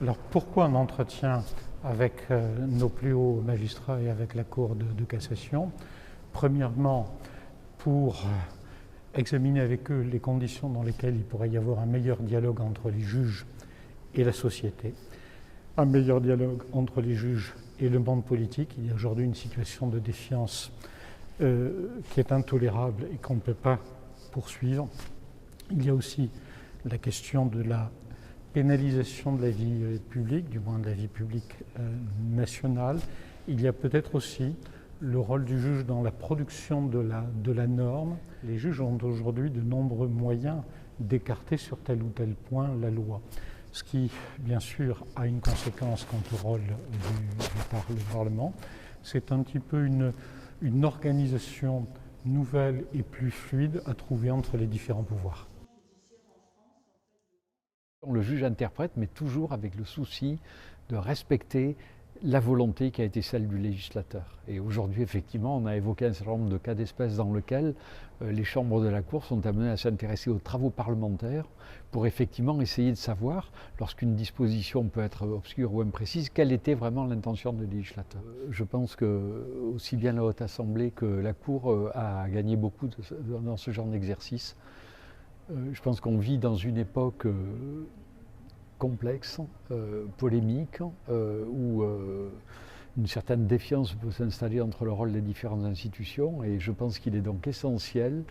Alors pourquoi un entretien avec nos plus hauts magistrats et avec la Cour de cassation? Premièrement, pour examiner avec eux les conditions dans lesquelles il pourrait y avoir un meilleur dialogue entre les juges et la société, un meilleur dialogue entre les juges et le monde politique. Il y a aujourd'hui une situation de défiance qui est intolérable et qu'on ne peut pas poursuivre. Il y a aussi la question de la pénalisation de la vie publique, du moins de la vie publique nationale. Il y a peut-être aussi le rôle du juge dans la production de la norme. Les juges ont aujourd'hui de nombreux moyens d'écarter sur tel ou tel point la loi, ce qui, bien sûr, a une conséquence quant au rôle du Parlement. C'est un petit peu une organisation nouvelle et plus fluide à trouver entre les différents pouvoirs. Le juge interprète, mais toujours avec le souci de respecter la volonté qui a été celle du législateur. Et aujourd'hui, effectivement, on a évoqué un certain nombre de cas d'espèce dans lesquels les chambres de la Cour sont amenées à s'intéresser aux travaux parlementaires pour effectivement essayer de savoir, lorsqu'une disposition peut être obscure ou imprécise, quelle était vraiment l'intention du législateur. Je pense que aussi bien la Haute Assemblée que la Cour a gagné beaucoup dans ce genre d'exercice. Je pense qu'on vit dans une époque complexe, polémique, où une certaine défiance peut s'installer entre le rôle des différentes institutions, et je pense qu'il est donc essentiel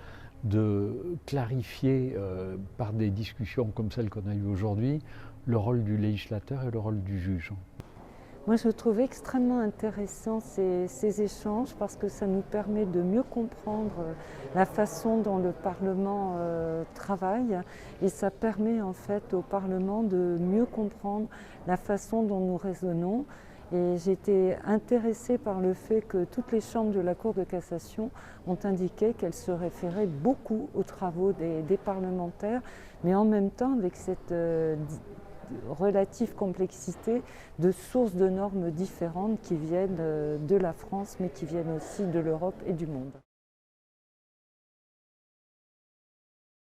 de clarifier par des discussions comme celle qu'on a eue aujourd'hui le rôle du législateur et le rôle du juge. Moi, je trouve extrêmement intéressant ces échanges parce que ça nous permet de mieux comprendre la façon dont le Parlement travaille, et ça permet en fait au Parlement de mieux comprendre la façon dont nous raisonnons. Et j'étais intéressée par le fait que toutes les chambres de la Cour de cassation ont indiqué qu'elles se référaient beaucoup aux travaux des parlementaires, mais en même temps avec cette relative complexité de sources de normes différentes qui viennent de la France, mais qui viennent aussi de l'Europe et du monde.